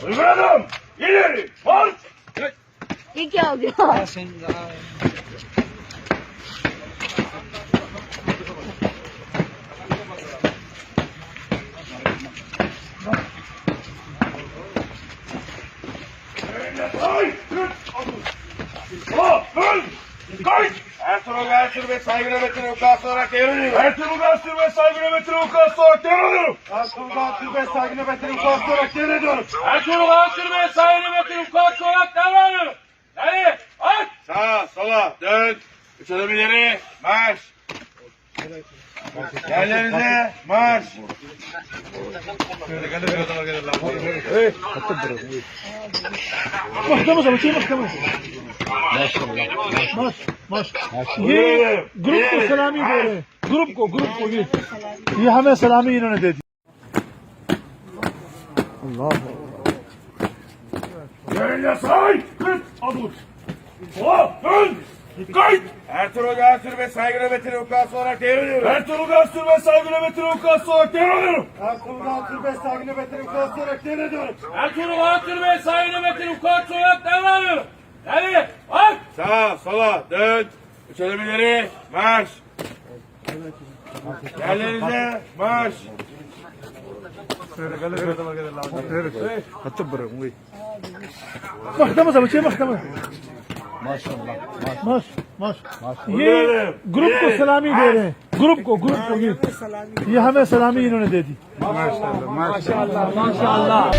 Uygun adım. İleri. Marş. İki alıyor. Ertuğrul Gaysır ve saygı nöbetine ukası olarak devrediyorum. Ertuğrul Gaysır ve saygı nöbetine ukası olarak devrediyorum. Ertuğrul Gaysır ve saygı nöbetine ukası olarak devrediyorum. Ertuğrul Gaysır ve saygı nöbetine ukası olarak devrediyorum. Yani aç. Sağa, sola, dön. Üç adım ileri, marş. Yerlerinize, marş. محكمة زمانية محكمة ماشي ये ग्रुप को सलामी दे रहे हैं ग्रुप को ये हमें सलामी इन्होंने दे दी अल्लाह Yerine say, kırk adım. Sola, dön. Dikkat! Ertuğrul Gaysır ve saygı nöbetine ukası olarak devrediyorum. Ertuğrul Gaysır ve saygı nöbetine ukası olarak devrediyorum. Ertuğrul Gaysır ve saygı nöbetine ukası olarak devrediyorum. Ertuğrul Gaysır ve saygı nöbetine ukası olarak devrediyorum. Yani aç. Sağa, sola, dön. Üç adım ileri, marş. Yerlerinize, marş. محكمة زمانية محكمة ماشي ये ग्रुप को सलामी दे रहे हैं ग्रुप को ये हमें सलामी इन्होंने दे दी Maşallah.